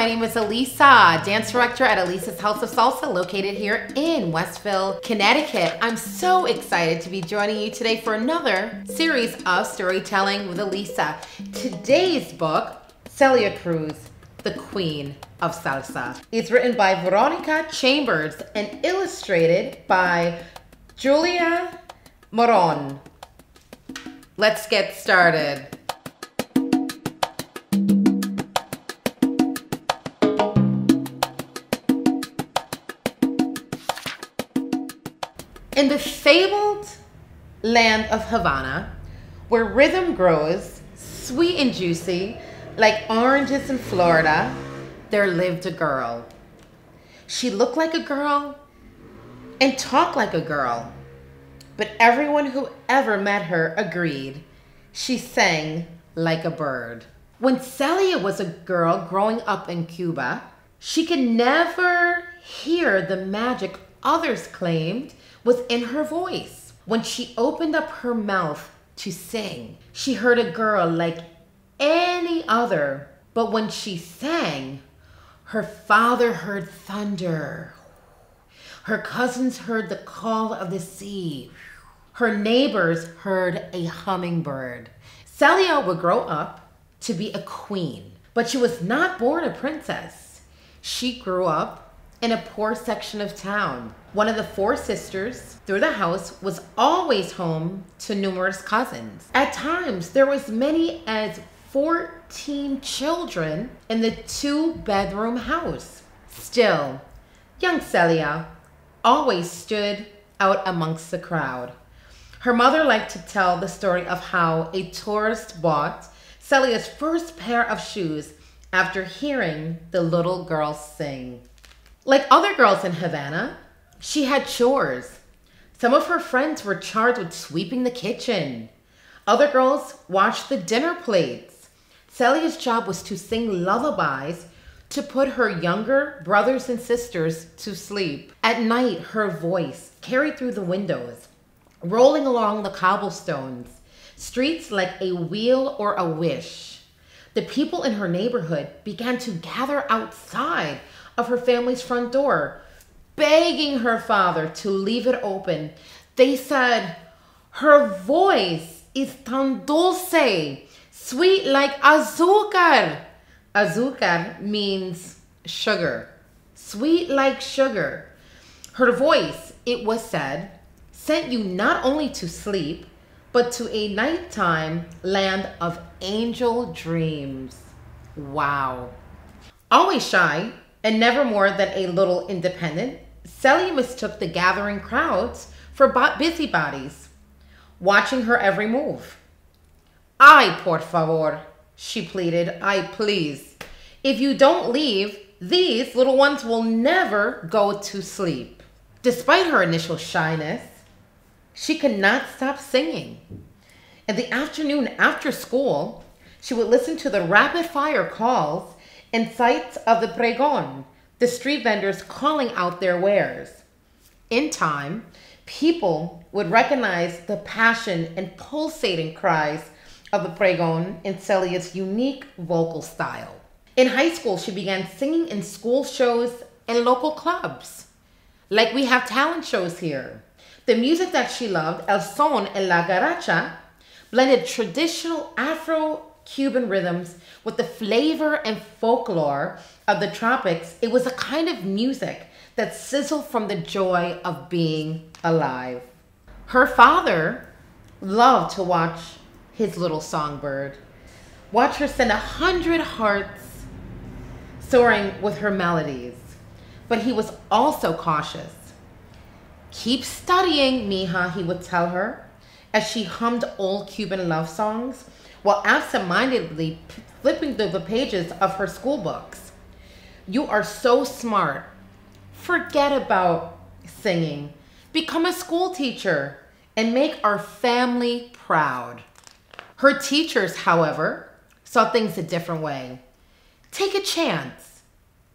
my name is Alisa, dance director at Alisa's House of Salsa, located here in Westville, Connecticut. I'm so excited to be joining you today for another series of storytelling with Alisa. Today's book, Celia Cruz, the Queen of Salsa. It's written by Veronica Chambers and illustrated by Julie Maren. Let's get started. In the fabled land of Havana, where rhythm grows sweet and juicy like oranges in Florida, there lived a girl. She looked like a girl and talked like a girl, but everyone who ever met her agreed she sang like a bird. When Celia was a girl growing up in Cuba, she could never hear the magic others claimed was in her voice. When she opened up her mouth to sing, she heard a girl like any other. But when she sang, her father heard thunder. Her cousins heard the call of the sea. Her neighbors heard a hummingbird. Celia would grow up to be a queen, but she was not born a princess. She grew up in a poor section of town. One of the four sisters through the house was always home to numerous cousins. At times, there was many as 14 children in the two-bedroom house. Still, young Celia always stood out amongst the crowd. Her mother liked to tell the story of how a tourist bought Celia's first pair of shoes after hearing the little girl sing. Like other girls in Havana, she had chores. Some of her friends were charged with sweeping the kitchen. Other girls washed the dinner plates. Celia's job was to sing lullabies to put her younger brothers and sisters to sleep. At night, her voice carried through the windows, rolling along the cobblestones, streets like a wheel or a wish. The people in her neighborhood began to gather outside of her family's front door, begging her father to leave it open. They said, "Her voice is tan dulce, sweet like azúcar." Azúcar means sugar. Sweet like sugar. Her voice, it was said, sent you not only to sleep, but to a nighttime land of angel dreams. Wow. Always shy and never more than a little independent, Celia mistook the gathering crowds for busybodies, watching her every move. "Ay, por favor," she pleaded. "Ay, please. If you don't leave, these little ones will never go to sleep." Despite her initial shyness, she could not stop singing. In the afternoon after school, she would listen to the rapid-fire calls and sights of the pregón, the street vendors calling out their wares. In time, people would recognize the passion and pulsating cries of the pregón in Celia's unique vocal style. In high school, she began singing in school shows and local clubs. Like we have talent shows here. The music that she loved, el son and la guaracha, blended traditional Afro-Cuban rhythms with the flavor and folklore of the tropics. It was a kind of music that sizzled from the joy of being alive. Her father loved to watch his little songbird, watch her send 100 hearts soaring with her melodies. But he was also cautious. "Keep studying, mija," he would tell her, as she hummed old Cuban love songs while absent-mindedly flipping through the pages of her school books. "You are so smart. Forget about singing. Become a school teacher and make our family proud." Her teachers, however, saw things a different way. "Take a chance,"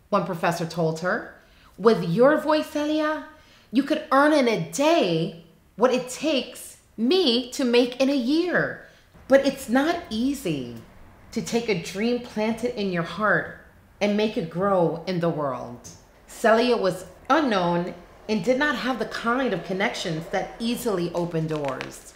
one professor told her. "With your voice, Celia, you could earn in a day what it takes me to make in a year. But it's not easy to take a dream planted in your heart and make it grow in the world. Celia was unknown and did not have the kind of connections that easily open doors.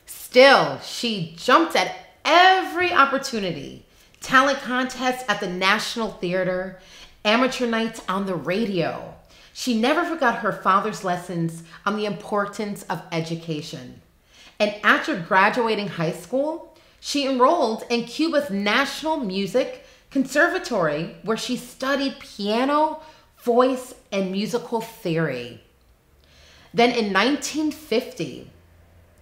Still, she jumped at every opportunity. Talent contests at the National Theater, amateur nights on the radio. She never forgot her father's lessons on the importance of education. And after graduating high school, she enrolled in Cuba's National Music Conservatory, where she studied piano, voice, and musical theory. Then in 1950,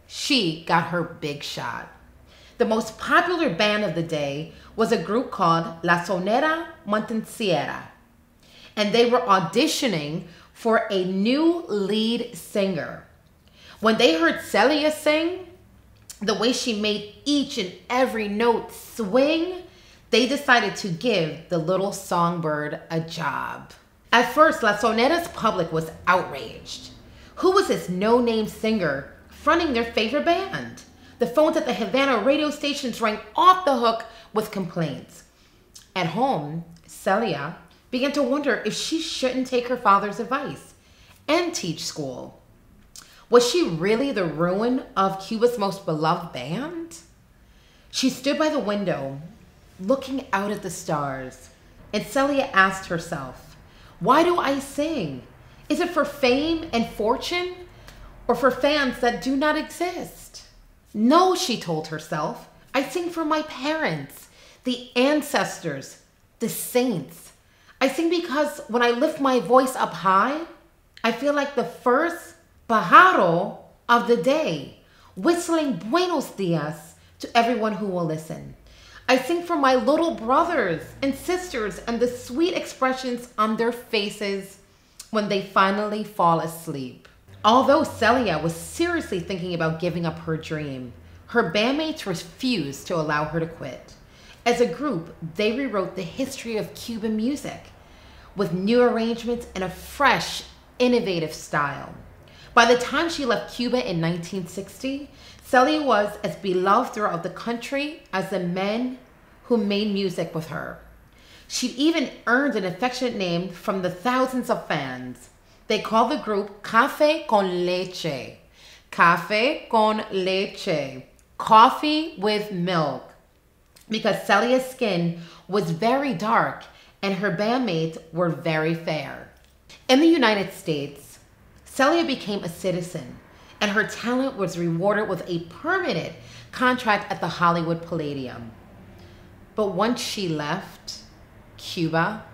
she got her big shot. The most popular band of the day was a group called La Sonora Montañera, and they were auditioning for a new lead singer. When they heard Celia sing, the way she made each and every note swing, they decided to give the little songbird a job. At first, La Sonera's public was outraged. Who was this no-name singer fronting their favorite band? The phones at the Havana radio stations rang off the hook with complaints. At home, Celia began to wonder if she shouldn't take her father's advice and teach school. Was she really the ruin of Cuba's most beloved band? She stood by the window, looking out at the stars, and Celia asked herself, why do I sing? Is it for fame and fortune, or for fans that do not exist? No, she told herself, I sing for my parents, the ancestors, the saints. I sing because when I lift my voice up high, I feel like the first pájaro of the day, whistling buenos dias to everyone who will listen. I sing for my little brothers and sisters and the sweet expressions on their faces when they finally fall asleep. Although Celia was seriously thinking about giving up her dream, her bandmates refused to allow her to quit. As a group, they rewrote the history of Cuban music with new arrangements and a fresh, innovative style. By the time she left Cuba in 1960, Celia was as beloved throughout the country as the men who made music with her. She'd even earned an affectionate name from the thousands of fans. They called the group Café con Leche. Café con Leche. Coffee with milk. Because Celia's skin was very dark and her bandmates were very fair. In the United States, Celia became a citizen, and her talent was rewarded with a permanent contract at the Hollywood Palladium. But once she left Cuba,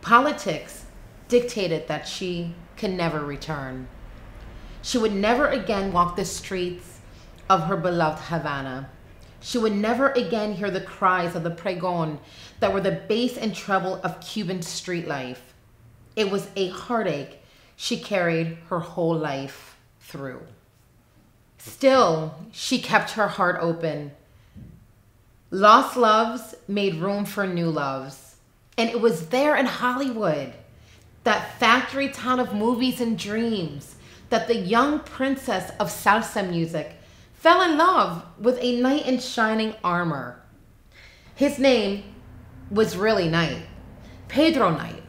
politics dictated that she could never return. She would never again walk the streets of her beloved Havana. She would never again hear the cries of the pregón that were the bass and treble of Cuban street life. It was a heartache she carried her whole life through. Still, she kept her heart open. Lost loves made room for new loves. And it was there in Hollywood, that factory town of movies and dreams, that the young princess of salsa music fell in love with a knight in shining armor. His name was really Knight, Pedro Knight.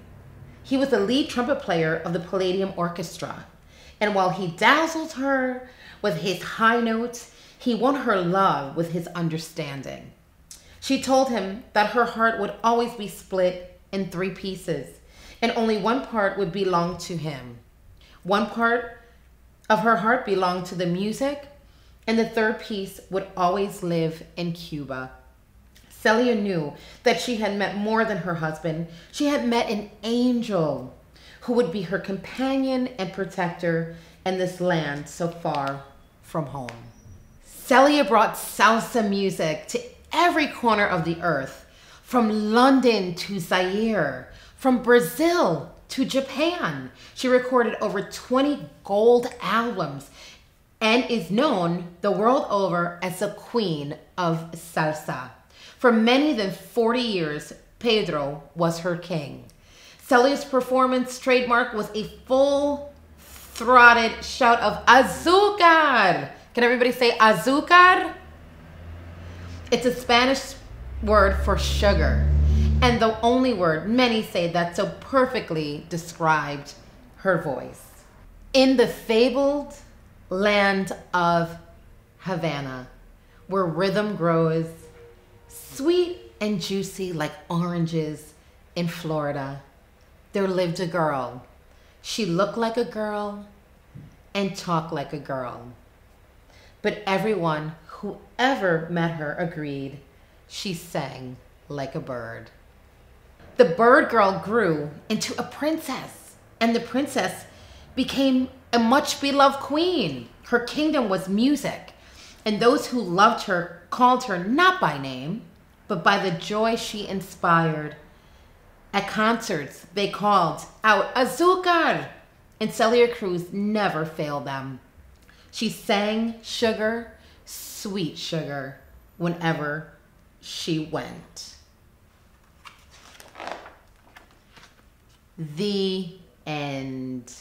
He was the lead trumpet player of the Palladium Orchestra, and while he dazzled her with his high notes, he won her love with his understanding. She told him that her heart would always be split in 3 pieces, and only one part would belong to him. One part of her heart belonged to the music, and the third piece would always live in Cuba. Celia knew that she had met more than her husband. She had met an angel who would be her companion and protector in this land so far from home. Celia brought salsa music to every corner of the earth, from London to Zaire, from Brazil to Japan. She recorded over 20 gold albums and is known the world over as the queen of salsa. For many than 40 years, Pedro was her king. Celia's performance trademark was a full-throated shout of azúcar. Can everybody say azúcar? It's a Spanish word for sugar. and the only word many say that so perfectly described her voice. In the fabled land of Havana, where rhythm grows sweet and juicy like oranges in Florida, there lived a girl. She looked like a girl and talked like a girl. But everyone who ever met her agreed she sang like a bird. The bird girl grew into a princess, and the princess became a much beloved queen. Her kingdom was music, and those who loved her called her not by name, but by the joy she inspired. At concerts, they called out "Azúcar," and Celia Cruz never failed them. She sang sugar, sweet sugar, whenever she went. The end.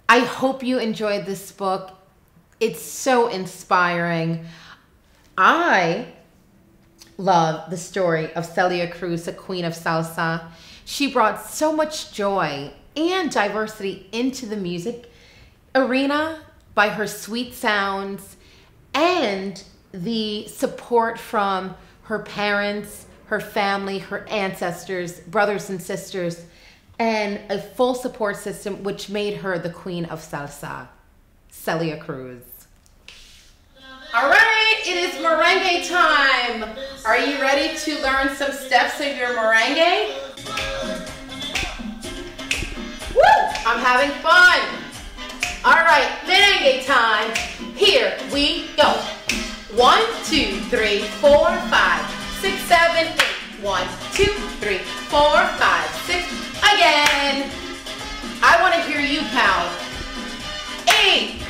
I hope you enjoyed this book. It's so inspiring. I love the story of Celia Cruz, the Queen of Salsa. She brought so much joy and diversity into the music arena by her sweet sounds and the support from her parents, her family, her ancestors, brothers and sisters, and a full support system which made her the Queen of Salsa, Celia Cruz. All right, it is merengue time. Are you ready to learn some steps of your merengue? Woo! I'm having fun. All right, merengue time. Here we go. 1, 2, 3, 4, 5, 6, 7, 8. 1, 2, 3, 4, 5, 6. Again. I want to hear you count. 8.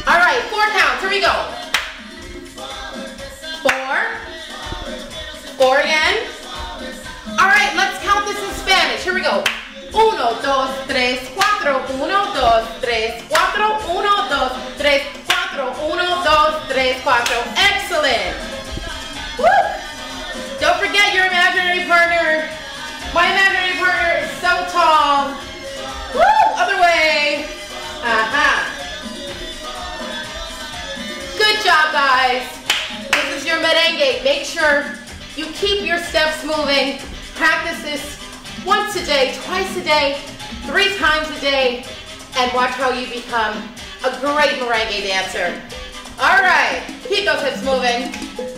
All right, 4 counts. Here we go. 4. 4 again. All right, let's count this in Spanish. Here we go. 1, 2, 3, 4. 1, 2, 3, 4. 1, 2, 3, 4. 1, 2, 3, 4. Excellent. Woo! Don't forget your imaginary partner. My imaginary partner is so tall. Woo! Other way. Good job, guys. This is your merengue. Make sure you keep your steps moving. Practice this once a day, twice a day, 3 times a day, and watch how you become a great merengue dancer. All right, keep those hips moving.